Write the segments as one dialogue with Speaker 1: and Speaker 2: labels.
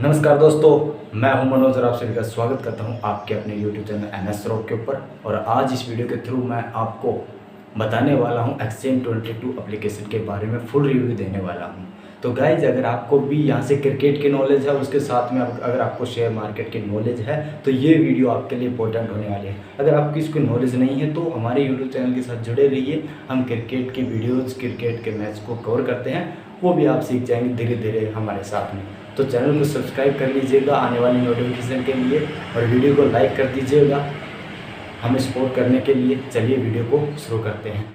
Speaker 1: नमस्कार दोस्तों, मैं हूं मनोज और आप सभी का स्वागत करता हूं आपके अपने YouTube चैनल NS रॉक के ऊपर। और आज इस वीडियो के थ्रू मैं आपको बताने वाला हूं एक्सचेंज 22 एप्लीकेशन के बारे में फुल रिव्यू देने वाला हूं। तो गाइज, अगर आपको भी यहां से क्रिकेट की नॉलेज है, उसके साथ में अगर आपको शेयर मार्केट की नॉलेज है तो ये वीडियो आपके लिए इंपॉर्टेंट होने वाली है। अगर आपकी इसकी नॉलेज नहीं है तो हमारे यूट्यूब चैनल के साथ जुड़े रहिए। हम क्रिकेट की वीडियोज़, क्रिकेट के मैच को कवर करते हैं, वो भी आप सीख जाएंगे धीरे धीरे हमारे साथ में। तो चैनल को सब्सक्राइब कर लीजिएगा आने वाली नोटिफिकेशन के लिए, और वीडियो को लाइक कर दीजिएगा हमें सपोर्ट करने के लिए। चलिए वीडियो को शुरू करते हैं।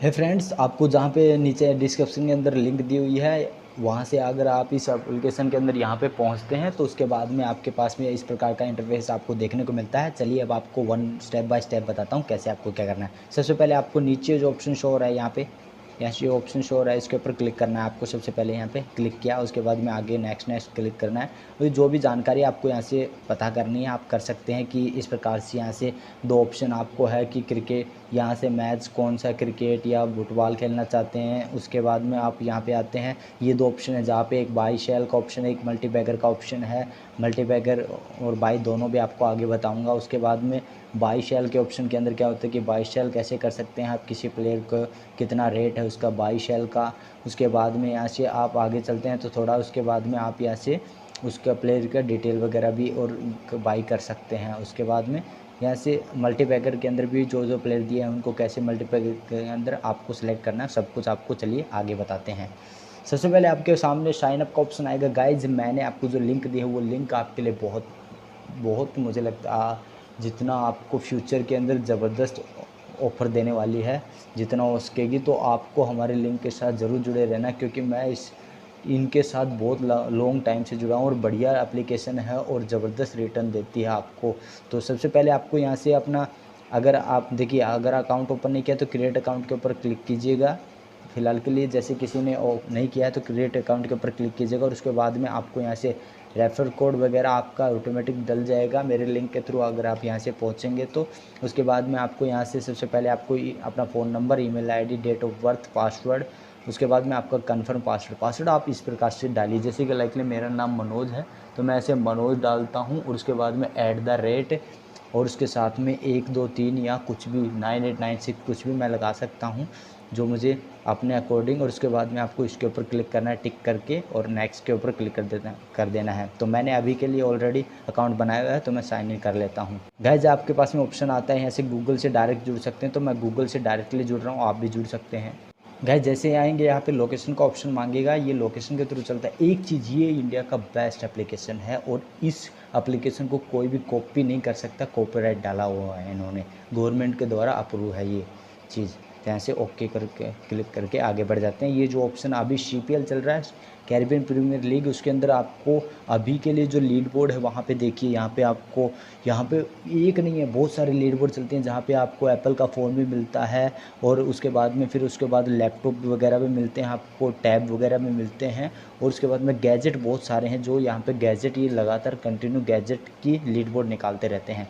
Speaker 2: है फ्रेंड्स, आपको जहाँ पे नीचे डिस्क्रिप्शन के अंदर लिंक दी हुई है, वहाँ से अगर आप इस एप्लीकेशन के अंदर यहाँ पे पहुँचते हैं तो उसके बाद में आपके पास में इस प्रकार का इंटरफेस आपको देखने को मिलता है। चलिए अब आपको वन स्टेप बाय स्टेप बताता हूँ कैसे आपको क्या करना है। सबसे पहले आपको नीचे जो ऑप्शन शो हो रहा है यहाँ से ऑप्शन शो हो रहा है, इसके ऊपर क्लिक करना है आपको। सबसे पहले यहाँ पे क्लिक किया, उसके बाद में आगे नेक्स्ट क्लिक करना है। तो जो भी जानकारी आपको यहाँ से पता करनी है आप कर सकते हैं कि इस प्रकार से यहाँ से दो ऑप्शन आपको है कि क्रिकेट, यहाँ से मैच कौन सा क्रिकेट या फुटबॉल खेलना चाहते हैं। उसके बाद में आप यहाँ पे आते हैं, ये दो ऑप्शन है जहाँ पे एक बाई शेल का ऑप्शन है, एक मल्टीबैगर का ऑप्शन है। मल्टीबैगर और बाई दोनों भी आपको आगे बताऊंगा। उसके बाद में बाई शेल के ऑप्शन के अंदर क्या होता है कि बाई शेल कैसे कर सकते हैं आप, किसी प्लेयर को कितना रेट है उसका बाई शेल का। उसके बाद में यहाँ से आप आगे चलते हैं तो थोड़ा, उसके बाद में आप यहाँ से उसका प्लेयर का डिटेल वगैरह भी और बाई कर सकते हैं। उसके बाद में यहाँ से मल्टीबैगर के अंदर भी जो प्लेयर दिए हैं उनको कैसे मल्टीबैगर के अंदर आपको सेलेक्ट करना है, सब कुछ आपको चलिए आगे बताते हैं। सबसे पहले आपके सामने साइन अप का ऑप्शन आएगा। गाइज, मैंने आपको जो लिंक दी है वो लिंक आपके लिए बहुत मुझे लगता जितना आपको फ्यूचर के अंदर ज़बरदस्त ऑफ़र देने वाली है, जितना हो सकेगी, तो आपको हमारे लिंक के साथ ज़रूर जुड़े रहना, क्योंकि मैं इनके साथ बहुत लॉन्ग टाइम से जुड़ा हूँ और बढ़िया एप्लीकेशन है और ज़बरदस्त रिटर्न देती है आपको। तो सबसे पहले आपको यहाँ से अपना, अगर आप देखिए, अगर अकाउंट ओपन नहीं किया तो क्रिएट अकाउंट के ऊपर क्लिक कीजिएगा। फ़िलहाल के लिए जैसे किसी ने नहीं किया है तो क्रिएट अकाउंट के ऊपर क्लिक कीजिएगा, और उसके बाद में आपको यहाँ से रेफर कोड वगैरह आपका ऑटोमेटिक डल जाएगा मेरे लिंक के थ्रू अगर आप यहाँ से पहुँचेंगे तो। उसके बाद में आपको यहाँ से सबसे पहले आपको अपना phone number, email ID, date of birth, password, उसके बाद में आपका कन्फर्म पासवर्ड आप इस प्रकार से डालिए। जैसे कि लाइक मेरा नाम मनोज है तो मैं ऐसे मनोज डालता हूँ, और उसके बाद में @ और उसके साथ में 1 2 3 या कुछ भी 9896 कुछ भी मैं लगा सकता हूँ जो मुझे अपने अकॉर्डिंग। और उसके बाद में आपको इसके ऊपर क्लिक करना है टिक करके, और नेक्स्ट के ऊपर क्लिक कर देना है। तो मैंने अभी के लिए ऑलरेडी अकाउंट बनाया हुआ है तो मैं साइन इन कर लेता हूँ। गाइस, आपके पास में ऑप्शन आता है यहाँ से गूगल से डायरेक्ट जुड़ सकते हैं, तो मैं गूगल से डायरेक्टली जुड़ रहा हूँ, आप भी जुड़ सकते हैं। गाइस, जैसे आएंगे यहाँ पे लोकेशन का ऑप्शन मांगेगा, ये लोकेशन के थ्रू चलता है। एक चीज़, ये इंडिया का बेस्ट एप्लीकेशन है और इस एप्लीकेशन को कोई भी कॉपी नहीं कर सकता, कॉपीराइट डाला हुआ है इन्होंने, गवर्नमेंट के द्वारा अप्रूव है ये चीज़। यहाँ से ओके करके क्लिक करके आगे बढ़ जाते हैं। ये जो ऑप्शन अभी CPL चल रहा है, कैरिबियन प्रीमियर लीग, उसके अंदर आपको अभी के लिए जो लीड बोर्ड है वहाँ पे देखिए, यहाँ पे आपको, यहाँ पे एक नहीं है बहुत सारे लीड बोर्ड चलते हैं जहाँ पे आपको एप्पल का फ़ोन भी मिलता है, और उसके बाद में फिर उसके बाद लैपटॉप वगैरह भी मिलते हैं आपको, टैब वगैरह भी मिलते हैं, और उसके बाद में गैजेट बहुत सारे हैं जो यहाँ पे गैजेट, ये लगातार कंटिन्यू गैजेट की लीड बोर्ड निकालते रहते हैं।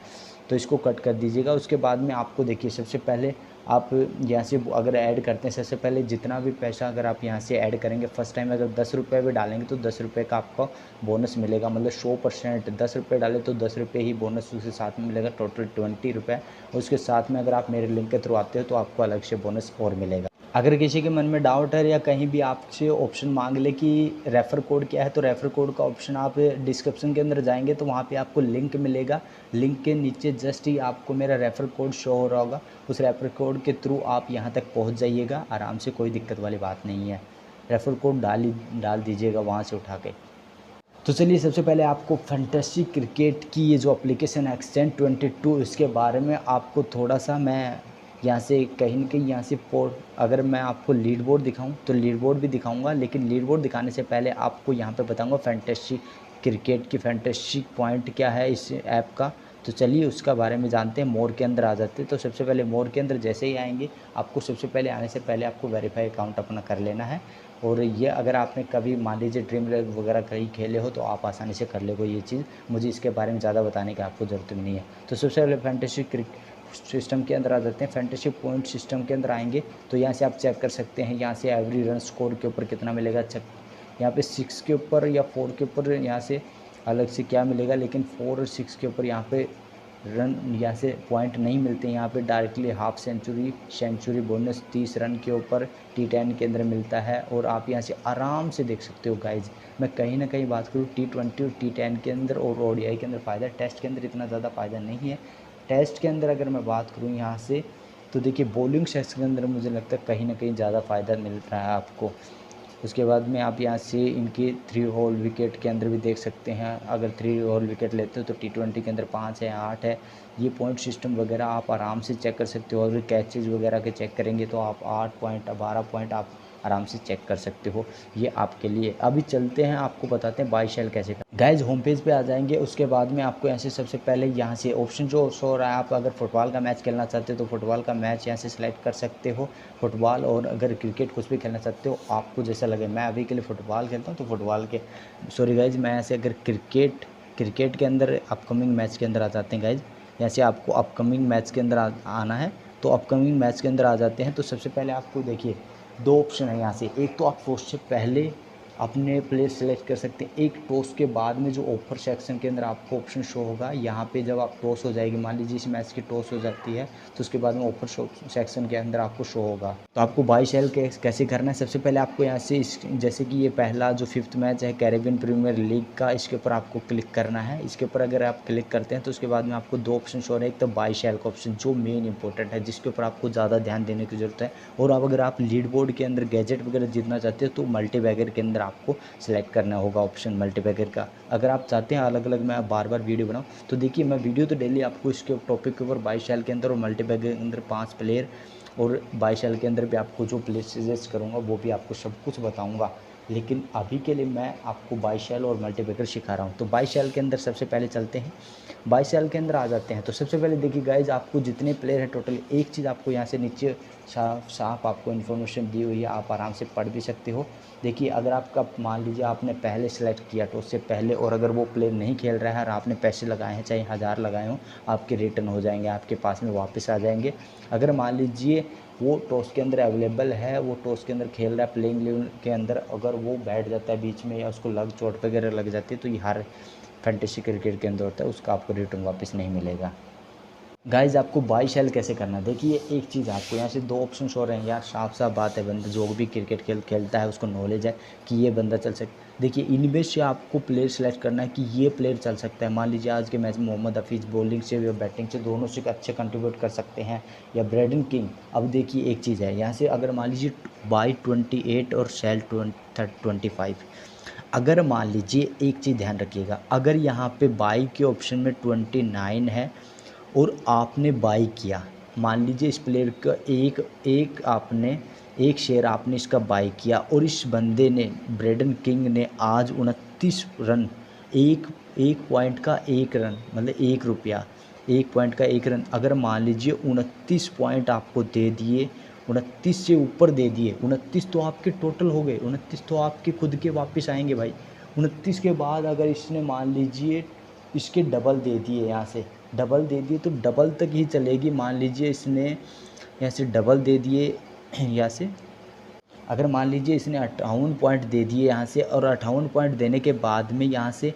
Speaker 2: तो इसको कट कर दीजिएगा। उसके बाद में आपको देखिए, सबसे पहले आप यहाँ से अगर ऐड करते हैं, सबसे पहले जितना भी पैसा अगर आप यहाँ से ऐड करेंगे, फर्स्ट टाइम अगर 10 रुपये भी डालेंगे तो 10 रुपये का आपको बोनस मिलेगा, मतलब 100%। 10 रुपये डाले तो 10 रुपये ही बोनस उसके साथ में मिलेगा, टोटल 20 रुपये। उसके साथ में अगर आप मेरे लिंक के थ्रू आते हो तो आपको अलग से बोनस और मिलेगा। अगर किसी के मन में डाउट है या कहीं भी आपसे ऑप्शन मांग ले कि रेफ़र कोड क्या है, तो रेफ़र कोड का ऑप्शन आप डिस्क्रिप्शन के अंदर जाएंगे तो वहाँ पे आपको लिंक मिलेगा। लिंक के नीचे जस्ट ही आपको मेरा रेफ़र कोड शो हो रहा होगा, उस रेफ़र कोड के थ्रू आप यहाँ तक पहुँच जाइएगा आराम से, कोई दिक्कत वाली बात नहीं है। रेफ़र कोड डाल दीजिएगा वहाँ से उठा के। तो चलिए, सबसे पहले आपको फैंटेसी क्रिकेट की ये जो एप्लीकेशन है एक्सचेंज 22, इसके बारे में आपको थोड़ा सा मैं यहाँ से कहीं न कहीं यहाँ से अगर मैं आपको लीड बोर्ड दिखाऊँ तो लीड बोर्ड भी दिखाऊँगा, लेकिन लीड बोर्ड दिखाने से पहले आपको यहाँ पे बताऊँगा फैंटेसी क्रिकेट की फैंटेसी पॉइंट क्या है इस ऐप का। तो चलिए उसका बारे में जानते हैं। मोर के अंदर आ जाते हैं। तो सबसे पहले मोर के अंदर जैसे ही आएंगे, आपको सबसे पहले आने से पहले आपको वेरीफाई अकाउंट अपना कर लेना है। और ये अगर आपने कभी मान लीजिए ड्रीम इलेवन वगैरह कहीं खेले हो तो आप आसानी से कर लेगो ये चीज़, मुझे इसके बारे में ज़्यादा बताने की आपको ज़रूरत भी नहीं है। तो सबसे पहले सिस्टम के अंदर आ जाते हैं, फैंटेसी पॉइंट सिस्टम के अंदर आएंगे तो यहाँ से आप चेक कर सकते हैं, यहाँ से एवरी रन स्कोर के ऊपर कितना मिलेगा। यहाँ पे 6 के ऊपर या 4 के ऊपर यहाँ से अलग से क्या मिलेगा, लेकिन 4 और 6 के ऊपर यहाँ पे रन यहाँ से पॉइंट नहीं मिलते। यहाँ पे directly half century bonus 30 run के ऊपर T10 के अंदर मिलता है। और आप यहाँ से आराम से देख सकते हो गाइज। मैं कहीं ना कहीं बात करूँ T20 और T10 के अंदर और ODI के अंदर फ़ायदा, टेस्ट के अंदर इतना ज़्यादा फ़ायदा नहीं है। टेस्ट के अंदर अगर मैं बात करूँ यहाँ से तो देखिए बॉलिंग सेक्शन के अंदर मुझे लगता है कहीं ना कहीं ज़्यादा फ़ायदा मिल रहा है आपको। उसके बाद में आप यहाँ से इनके 3 होल विकेट के अंदर भी देख सकते हैं। अगर 3 होल विकेट लेते हो तो T20 के अंदर 5 है, 8 है। ये पॉइंट सिस्टम वगैरह आप आराम से चेक कर सकते हो। अगर कैचेज़ वगैरह के चेक करेंगे तो आप 8 पॉइंट 12 पॉइंट आप आराम से चेक कर सकते हो। ये आपके लिए। अभी चलते हैं, आपको बताते हैं बाई शेल कैसे करना। गाइज होम पेज पे आ जाएंगे। उसके बाद में आपको यहाँ से सबसे पहले यहाँ से ऑप्शन जो शो हो रहा है, आप अगर फुटबॉल का मैच खेलना चाहते हो तो फुटबॉल का मैच यहाँ से सिलेक्ट कर सकते हो, फुटबॉल। और अगर क्रिकेट कुछ भी खेलना चाहते हो आपको जैसा लगे, मैं अभी के लिए फुटबॉल खेलता हूँ तो फुटबॉल के सॉरी गाइज मैं ऐसे अगर क्रिकेट के अंदर अपकमिंग मैच के अंदर आ जाते हैं गाइज। यहाँ से आपको अपकमिंग मैच के अंदर आना है तो अपकमिंग मैच के अंदर आ जाते हैं। तो सबसे पहले आपको देखिए 2 ऑप्शन है यहाँ से। एक तो आप टॉस से पहले अपने प्लेयर सेलेक्ट कर सकते हैं, एक टॉस के बाद में जो ऑफर सेक्शन के अंदर आपको ऑप्शन शो होगा। यहाँ पे जब आप टॉस हो जाएगी, मान लीजिए इस मैच की टॉस हो जाती है तो उसके बाद में ऑफर सेक्शन के अंदर आपको शो होगा। तो आपको बाई सेल कैसे करना है, सबसे पहले आपको यहाँ से जैसे कि ये पहला जो 5th मैच है कैरेबियन प्रीमियर लीग का, इसके ऊपर आपको क्लिक करना है। इसके ऊपर अगर आप क्लिक करते हैं तो उसके बाद में आपको 2 ऑप्शन शो है। एक तो बाई सेल का ऑप्शन जो मेन इंपॉर्टेंट है, जिसके ऊपर आपको ज़्यादा ध्यान देने की ज़रूरत है। और अब अगर आप लीड बोर्ड के अंदर गैजेट वगैरह जीतना चाहते हो तो मल्टीबैगर के अंदर आपको सेलेक्ट करना होगा ऑप्शन मल्टीबैगर का। अगर आप चाहते हैं अलग अलग मैं बार बार वीडियो बनाऊं तो देखिए मैं वीडियो तो डेली आपको इसके टॉपिक के ऊपर बाई शेल के अंदर और मल्टीबैगर के अंदर 5 प्लेयर और बाई शेल के अंदर भी आपको जो प्लेयर सजेस्ट करूँगा वो भी आपको सब कुछ बताऊँगा। लेकिन अभी के लिए मैं आपको बाई शेल और मल्टीबैगर सिखा रहा हूँ। तो बाई शेल के अंदर सबसे पहले चलते हैं, बाई शेल के अंदर आ जाते हैं। तो सबसे पहले देखिए गाइज आपको जितने प्लेयर हैं टोटल, एक चीज़ आपको यहाँ से नीचे साफ आपको इन्फॉर्मेशन दी हुई है, आप आराम से पढ़ भी सकते हो। देखिए अगर आपका मान लीजिए आपने पहले सेलेक्ट किया तो उससे पहले और अगर वो प्लेयर नहीं खेल रहा है और आपने पैसे लगाए हैं, चाहे 1000 लगाए हों, आपके रिटर्न हो जाएंगे, आपके पास में वापस आ जाएंगे। अगर मान लीजिए वो टॉस के अंदर अवेलेबल है, वो टॉस के अंदर खेल रहा है प्लेइंग 11 के अंदर, अगर वो बैठ जाता है बीच में या उसको चोट वगैरह लग जाती है तो ये हर फैंटेसी क्रिकेट के अंदर होता है, उसका आपको रिटर्न वापस नहीं मिलेगा। गाइज आपको बाई शेल कैसे करना है, देखिए एक चीज़ आपको यहाँ से 2 ऑप्शन हो रहे हैं यार, साफ बात है, बंदा जो भी क्रिकेट खेलता है उसको नॉलेज है कि ये बंदा चल सकता। देखिए इनमें से आपको प्लेयर सेलेक्ट करना है कि ये प्लेयर चल सकता है। मान लीजिए आज के मैच में मोहम्मद हफीज़ बॉलिंग से या बैटिंग से दोनों से अच्छे कंट्रीब्यूट कर सकते हैं, या ब्रेडन किंग। अब देखिए एक चीज़ है यहाँ से, अगर मान लीजिए बाई 28 और सेल 25, अगर मान लीजिए एक चीज़ ध्यान रखिएगा, अगर यहाँ पे बाई के ऑप्शन में 29 है और आपने बाई किया, मान लीजिए इस प्लेयर का एक शेयर आपने इसका बाई किया और इस बंदे ने ब्रेडन किंग ने आज 29 रन, एक पॉइंट का 1 रन मतलब 1 रुपया, 1 पॉइंट का 1 रन, अगर मान लीजिए 29 पॉइंट आपको दे दिए, 29 से ऊपर दे दिए, 29 तो आपके टोटल हो गए, 29 तो आपके खुद के वापस आएंगे भाई। 29 के बाद अगर इसने मान लीजिए इसके डबल दे दिए, यहाँ से डबल दे दिए तो डबल तक ही चलेगी। मान लीजिए इसने यहाँ से डबल दे दिए, यहाँ से अगर मान लीजिए इसने 58 पॉइंट दे दिए यहाँ से, और 58 पॉइंट देने के बाद में यहाँ से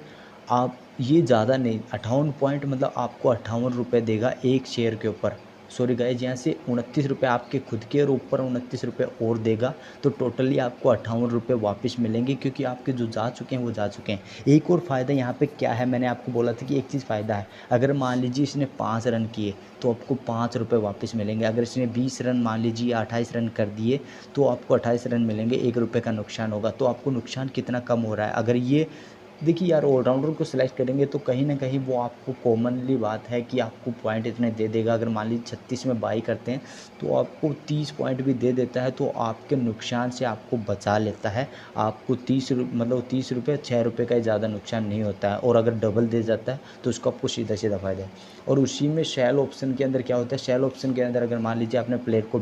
Speaker 2: आप ये ज़्यादा नहीं, 58 पॉइंट मतलब आपको 58 रुपये देगा एक शेयर के ऊपर। सॉरी गाइज यहाँ से 29 रुपये आपके खुद के और ऊपर 29 रुपये और देगा, तो टोटली आपको 58 रुपये वापस मिलेंगे, क्योंकि आपके जो जा चुके हैं वो जा चुके हैं। एक और फ़ायदा यहाँ पे क्या है, मैंने आपको बोला था कि एक चीज़ फ़ायदा है, अगर मान लीजिए इसने 5 रन किए तो आपको 5 रुपये वापस मिलेंगे। अगर इसने 20 रन मान लीजिए 28 रन कर दिए तो आपको 28 रन मिलेंगे, 1 रुपये का नुकसान होगा। तो आपको नुकसान कितना कम हो रहा है। अगर ये देखिए यार ऑलराउंडर को सिलेक्ट करेंगे तो कहीं ना कहीं वो आपको कॉमनली बात है कि आपको पॉइंट इतने दे देगा। अगर मान लीजिए 36 में बाई करते हैं तो आपको 30 पॉइंट भी दे देता है, तो आपके नुकसान से आपको बचा लेता है। आपको 30 रुपये 6 रुपये का ही ज़्यादा नुकसान नहीं होता है। और अगर डबल दे जाता है तो उसको आपको सीधा फ़ायदा है। और उसी में शेल ऑप्शन के अंदर क्या होता है, शेल ऑप्शन के अंदर अगर मान लीजिए आपने प्लेयर को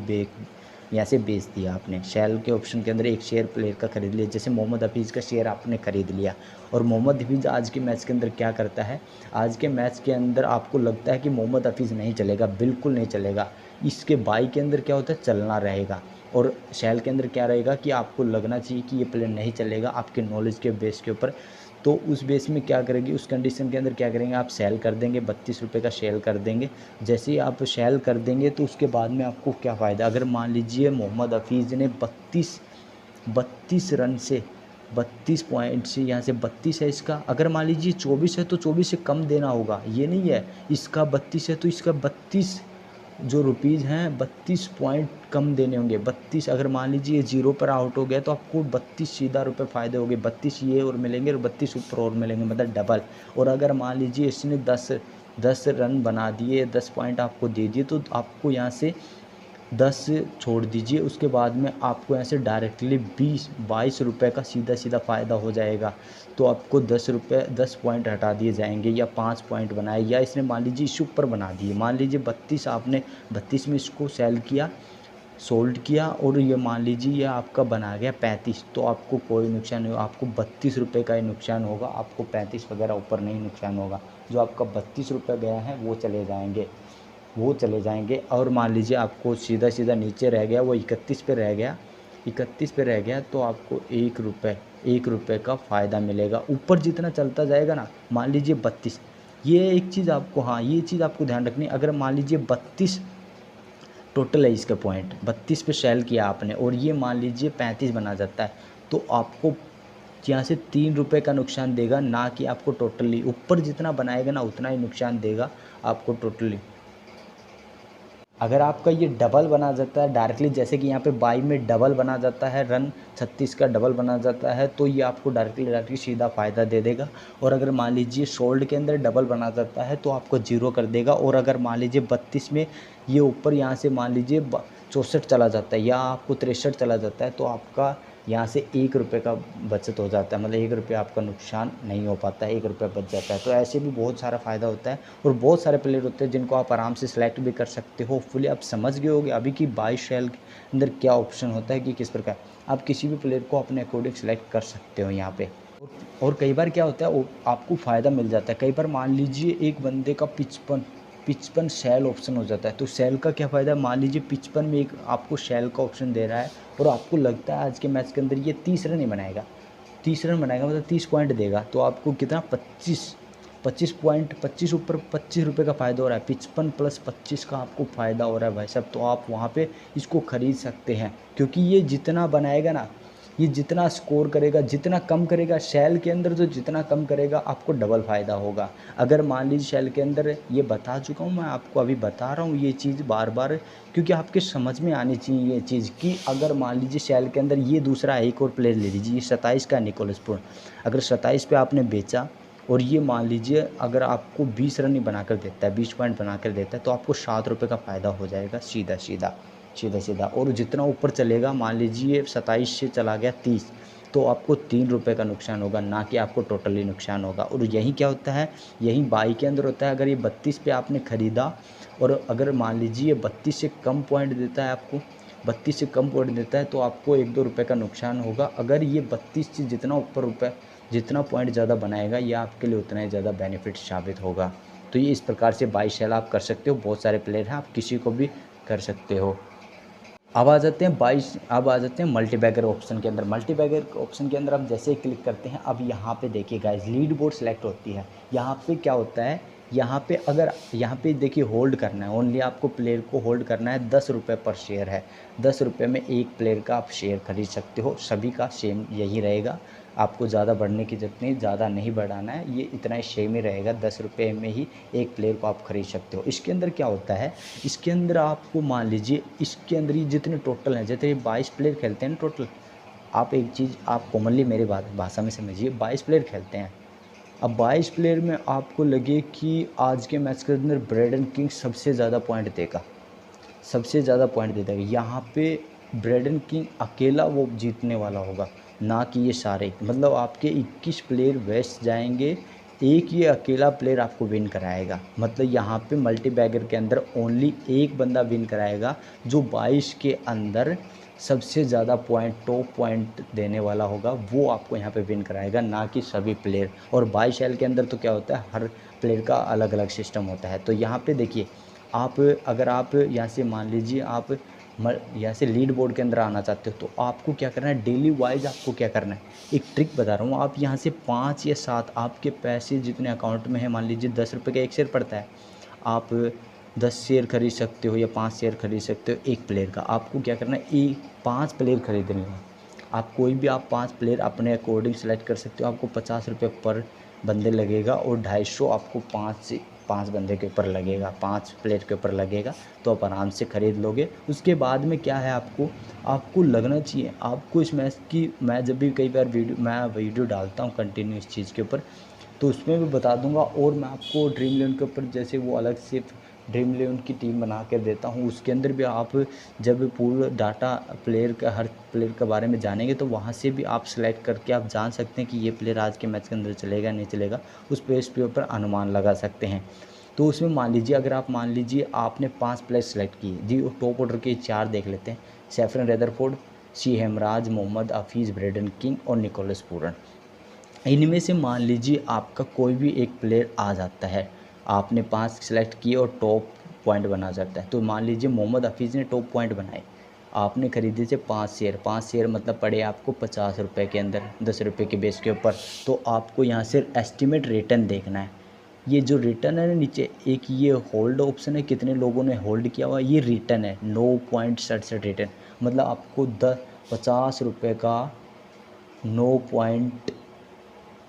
Speaker 2: यहाँ से बेच दिया आपने। शेल के ऑप्शन के अंदर एक शेयर प्लेयर का खरीद लिया, जैसे मोहम्मद हफीज़ का शेयर आपने खरीद लिया। और मोहम्मद हफीज़ आज के मैच के अंदर क्या करता है, आज के मैच के अंदर आपको लगता है कि मोहम्मद हफीज़ नहीं चलेगा, बिल्कुल नहीं चलेगा। इसके बाई के अंदर क्या होता है, चलना रहेगा। और शेल के अंदर क्या रहेगा कि आपको लगना चाहिए कि ये प्लेयर नहीं चलेगा, आपके नॉलेज के बेस के ऊपर। तो उस बेस में क्या करेंगे, उस कंडीशन के अंदर क्या करेंगे, आप सेल कर देंगे, 32 रुपये का सेल कर देंगे। जैसे ही आप सेल कर देंगे तो उसके बाद में आपको क्या फ़ायदा, अगर मान लीजिए मोहम्मद हफीज़ ने 32 रन से 32 पॉइंट से, यहाँ से 32 है इसका, अगर मान लीजिए 24 है तो 24 से कम देना होगा, ये नहीं है इसका 32 है तो इसका 32 जो रुपीज़ हैं 32 पॉइंट कम देने होंगे। 32 अगर मान लीजिए 0 पर आउट हो गया तो आपको 32 सीधा रुपये फ़ायदे होंगे, 32 ये और मिलेंगे और 32 ऊपर और मिलेंगे, मतलब डबल। और अगर मान लीजिए इसने 10 रन बना दिए, 10 पॉइंट आपको दे दिए, तो आपको यहाँ से 10 छोड़ दीजिए, उसके बाद में आपको यहाँ से डायरेक्टली 22 रुपये का सीधा फ़ायदा हो जाएगा। तो आपको 10 पॉइंट हटा दिए जाएंगे, या 5 पॉइंट बनाए, या इसने मान लीजिए इस ऊपर बना दिए, मान लीजिए 32 आपने 32 में इसको सेल किया, सोल्ड किया, और ये मान लीजिए ये आपका बना गया 35, तो आपको कोई नुकसान नहीं होगा, आपको 32 रुपये का ही नुकसान होगा, आपको 35 वगैरह ऊपर नहीं नुकसान होगा। जो आपका 32 रुपये गया है वो चले जाएंगे। और मान लीजिए आपको सीधा नीचे रह गया, वो 31 पे रह गया, तो आपको 1 रुपये का फ़ायदा मिलेगा। ऊपर जितना चलता जाएगा ना, मान लीजिए 32, ये एक चीज़ आपको, हाँ ये चीज़ आपको ध्यान रखनी है, अगर मान लीजिए 32 टोटल है इसका पॉइंट, 32 पे सेल किया आपने और ये मान लीजिए 35 बना जाता है, तो आपको यहाँ से 3 रुपये का नुकसान देगा, ना कि आपको टोटली। ऊपर जितना बनाएगा ना उतना ही नुकसान देगा आपको टोटली। अगर आपका ये डबल बना जाता है डायरेक्टली, जैसे कि यहाँ पे 22 में डबल बना जाता है, रन 36 का डबल बना जाता है, तो ये आपको डायरेक्टली सीधा फ़ायदा दे देगा। और अगर मान लीजिए सोल्ड के अंदर डबल बना जाता है तो आपको 0 कर देगा। और अगर मान लीजिए 32 में ये ऊपर यहाँ से मान लीजिए 64 चला जाता है, या आपको 63 चला जाता है, तो आपका यहाँ से 1 रुपये का बचत हो जाता है, मतलब 1 रुपये आपका नुकसान नहीं हो पाता है, 1 रुपये बच जाता है। तो ऐसे भी बहुत सारा फ़ायदा होता है, और बहुत सारे प्लेयर होते हैं जिनको आप आराम से सिलेक्ट भी कर सकते हो। फुली आप समझ गए होगे अभी कि बाई सेल के अंदर क्या ऑप्शन होता है, कि किस प्रकार आप किसी भी प्लेयर को अपने अकॉर्डिंग सेलेक्ट कर सकते हो यहाँ पे। और कई बार क्या होता है, आपको फ़ायदा मिल जाता है। कई बार मान लीजिए एक बंदे का 55 सेल ऑप्शन हो जाता है, तो सेल का क्या फ़ायदा है, मान लीजिए 55 में एक आपको सेल का ऑप्शन दे रहा है, और आपको लगता है आज के मैच के अंदर ये 30 रन ही बनाएगा, 30 रन बनाएगा, मतलब 30 पॉइंट देगा, तो आपको कितना 25 पॉइंट, 25 ऊपर 25 रुपये का फ़ायदा हो रहा है, 55 प्लस 25 का आपको फ़ायदा हो रहा है भाई साहब। तो आप वहाँ पे इसको ख़रीद सकते हैं, क्योंकि ये जितना बनाएगा ना, ये जितना स्कोर करेगा, जितना कम करेगा सेल के अंदर, तो जितना कम करेगा आपको डबल फ़ायदा होगा। अगर मान लीजिए सेल के अंदर, ये बता चुका हूँ मैं आपको, अभी बता रहा हूँ ये चीज़ बार बार, क्योंकि आपके समझ में आनी चाहिए ये चीज़, कि अगर मान लीजिए सेल के अंदर ये दूसरा एक और प्लेयर ले लीजिए, 27 का निकोलस पूरन, अगर 27 पे आपने बेचा, और ये मान लीजिए अगर आपको 20 रन ही बना कर देता है, 20 पॉइंट बना कर देता है, तो आपको 7 रुपये का फ़ायदा हो जाएगा सीधा। और जितना ऊपर चलेगा, मान लीजिए 27 से चला गया 30, तो आपको 3 रुपये का नुकसान होगा, ना कि आपको टोटली नुकसान होगा। और यही क्या होता है, यही बाई के अंदर होता है। अगर ये 32 पे आपने ख़रीदा, और अगर मान लीजिए 32 से कम पॉइंट देता है आपको, 32 से कम पॉइंट देता है, तो आपको 1-2 रुपये का नुकसान होगा। अगर ये 32 से जितना ऊपर रुपये, जितना पॉइंट ज़्यादा बनाएगा, ये आपके लिए उतना ही ज़्यादा बेनिफिट साबित होगा। तो ये इस प्रकार से बाई सेल आप कर सकते हो। बहुत सारे प्लेयर हैं, आप किसी को भी कर सकते हो। अब आ जाते हैं मल्टीबैगर ऑप्शन के अंदर। मल्टीबैगर ऑप्शन के अंदर आप जैसे ही क्लिक करते हैं, अब यहाँ पे देखिए गाइस, लीड बोर्ड सेलेक्ट होती है। यहाँ पे क्या होता है, यहाँ पे देखिए होल्ड करना है, ओनली आपको प्लेयर को होल्ड करना है। 10 रुपये पर शेयर है, 10 रुपये में एक प्लेयर का आप शेयर खरीद सकते हो। सभी का सेम यही रहेगा, आपको ज़्यादा बढ़ने की ज़रूरत नहीं, ज़्यादा नहीं बढ़ाना है, ये इतना ही सेम ही रहेगा। 10 रुपये में ही एक प्लेयर को आप खरीद सकते हो। इसके अंदर क्या होता है, इसके अंदर आपको मान लीजिए, इसके अंदर ही जितने टोटल हैं, जैसे 22 प्लेयर खेलते हैं टोटल, आप एक चीज़ आप कॉमनली मेरी भाषा में समझिए, 22 प्लेयर खेलते हैं। अब 22 प्लेयर में आपको लगे कि आज के मैच के अंदर ब्रेडन किंग सबसे ज़्यादा पॉइंट देगा, यहाँ पे ब्रेडन किंग अकेला वो जीतने वाला होगा, ना कि ये सारे। मतलब आपके 21 प्लेयर वेस्ट जाएंगे, एक ये अकेला प्लेयर आपको विन कराएगा। मतलब यहाँ पे मल्टी बैगर के अंदर ओनली एक बंदा विन कराएगा, जो 22 के अंदर सबसे ज़्यादा पॉइंट, टॉप पॉइंट देने वाला होगा, वो आपको यहाँ पे विन कराएगा, ना कि सभी प्लेयर। और 22 एल के अंदर तो क्या होता है, हर प्लेयर का अलग अलग सिस्टम होता है। तो यहाँ पे देखिए, आप अगर आप यहाँ से मान लीजिए आप यहाँ से लीड बोर्ड के अंदर आना चाहते हो, तो आपको क्या करना है, डेली वाइज आपको क्या करना है, एक ट्रिक बता रहा हूँ। आप यहाँ से 5 या 7 आपके पैसे जितने अकाउंट में है, मान लीजिए 10 रुपये का एक शेयर पड़ता है, आप 10 शेयर खरीद सकते हो या 5 शेयर खरीद सकते हो एक प्लेयर का। आपको क्या करना है, 5 प्लेयर खरीदने हैं। आप कोई भी 5 प्लेयर अपने अकॉर्डिंग सेलेक्ट कर सकते हो। आपको 50 रुपये पर बंदे लगेगा और 250 आपको 5 बंदे के ऊपर लगेगा, 5 प्लेयर के ऊपर लगेगा। तो आप आराम से ख़रीद लोगे। उसके बाद में क्या है, आपको लगना चाहिए, आपको इस मैच की, मैं जब भी कई बार वीडियो डालता हूँ कंटिन्यू इस चीज़ के ऊपर, तो उसमें भी बता दूंगा। और मैं आपको ड्रीम इलेवन के ऊपर जैसे वो अलग से ड्रीम इलेवन की टीम बना कर देता हूँ, उसके अंदर भी आप जब पूरा डाटा प्लेयर का, हर प्लेयर के बारे में जानेंगे, तो वहाँ से भी आप सेलेक्ट करके आप जान सकते हैं कि ये प्लेयर आज के मैच के अंदर चलेगा नहीं चलेगा। उस बेस पे ऊपर अनुमान लगा सकते हैं। तो उसमें मान लीजिए, अगर आप मान लीजिए आपने 5 प्लेयर सेलेक्ट किए जी, टॉप ऑर्डर के 4 देख लेते हैं, सैफरन रेदरफोर्ड, सी हेमराज, मोहम्मद हफीज़, ब्रेडन किंग और निकोलस पूरन। इनमें से मान लीजिए आपका कोई भी एक प्लेयर आ जाता है, आपने 5 सेलेक्ट किए और टॉप पॉइंट बना सकता है। तो मान लीजिए मोहम्मद हफीज़ ने टॉप पॉइंट बनाए, आपने खरीदे थे 5 शेयर, 5 शेयर मतलब पड़े आपको 50 रुपये के अंदर, 10 रुपये के बेस के ऊपर। तो आपको यहाँ से एस्टिमेट रिटर्न देखना है। ये जो रिटर्न है ना नीचे, एक ये होल्ड ऑप्शन है, कितने लोगों ने होल्ड किया हुआ, ये रिटर्न है 9.67 रिटर्न। मतलब आपको 50 रुपये का 9 पॉइंट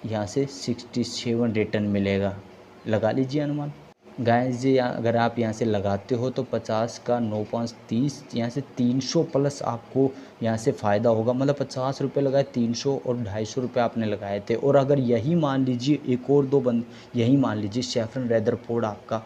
Speaker 2: यहाँ से 67 रिटर्न मिलेगा। लगा लीजिए अनुमान गाइस जी। अगर आप यहाँ से लगाते हो तो 50 का 9.5 यहाँ से 300 प्लस आपको यहाँ से फ़ायदा होगा। मतलब 50 रुपये लगाए, 300 और 250 रुपये आपने लगाए थे। और अगर यही मान लीजिए एक और 2 यही मान लीजिए सैफरन रेदरफोर्ड, आपका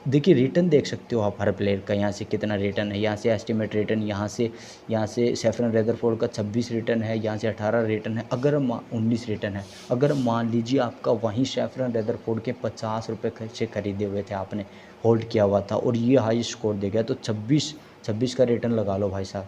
Speaker 2: देखिए रिटर्न देख सकते हो आप हर प्लेयर का, यहाँ से कितना रिटर्न है, यहाँ से एस्टिमेट रिटर्न, यहाँ से सैफरन रेदरफोर्ड का 26 रिटर्न है, यहाँ से 18 रिटर्न है, अगर 19 रिटर्न है। अगर मान लीजिए आपका वहीं सैफरन रेदरफोर्ड के 50 रुपये से खरीदे हुए थे, आपने होल्ड किया हुआ था और ये हाई स्कोर दे गया, तो 26 का रिटर्न लगा लो भाई साहब।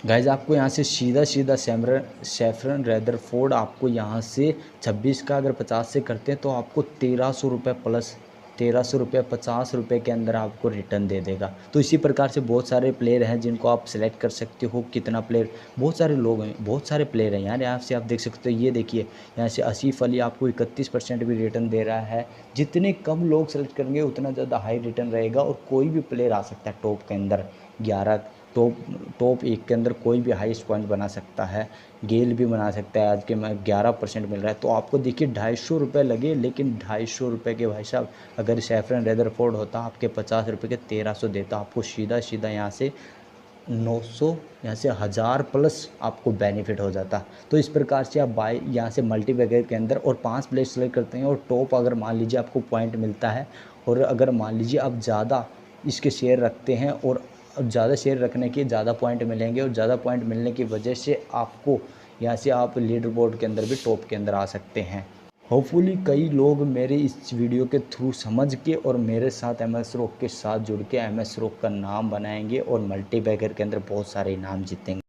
Speaker 2: गाइज आपको यहाँ से सीधा सैफरन रेदरफोर्ड आपको यहाँ से 26 का अगर 50 से करते हैं तो आपको 1300 रुपये प्लस 1300 रुपये 50 रुपये के अंदर आपको रिटर्न दे देगा। तो इसी प्रकार से बहुत सारे प्लेयर हैं जिनको आप सेलेक्ट कर सकते हो। कितना प्लेयर, बहुत सारे लोग हैं, बहुत सारे प्लेयर हैं यार। यहाँ से आप देख सकते हो, ये देखिए यहाँ से आसिफ अली आपको 31% भी रिटर्न दे रहा है। जितने कम लोग सेलेक्ट करेंगे उतना ज़्यादा हाई रिटर्न रहेगा। और कोई भी प्लेयर आ सकता है टॉप के अंदर, 11 टॉप 1 के अंदर कोई भी हाईएस्ट पॉइंट बना सकता है। गेल भी बना सकता है। आज के में 11% मिल रहा है। तो आपको देखिए 250 रुपये लगे, लेकिन 250 रुपये के भाई साहब अगर सैफरन रेदरफोर्ड होता आपके 50 रुपये के 1300 देता, आपको सीधा यहाँ से 900 यहाँ से 1000 प्लस आपको बेनिफिट हो जाता। तो इस प्रकार से आप यहाँ से मल्टी बैगर के अंदर और 5 प्लेस सेलेक्ट करते हैं और टॉप अगर मान लीजिए आपको पॉइंट मिलता है, और अगर मान लीजिए आप ज़्यादा इसके शेयर रखते हैं और ज़्यादा शेयर रखने के ज़्यादा पॉइंट मिलेंगे, और ज़्यादा पॉइंट मिलने की वजह से आपको यहाँ से आप लीडर बोर्ड के अंदर भी टॉप के अंदर आ सकते हैं। होपफुली कई लोग मेरे इस वीडियो के थ्रू समझ के और मेरे साथ MS रॉक के साथ जुड़ के MS रॉक का नाम बनाएंगे और मल्टी बैगर के अंदर बहुत सारे इनाम जीतेंगे।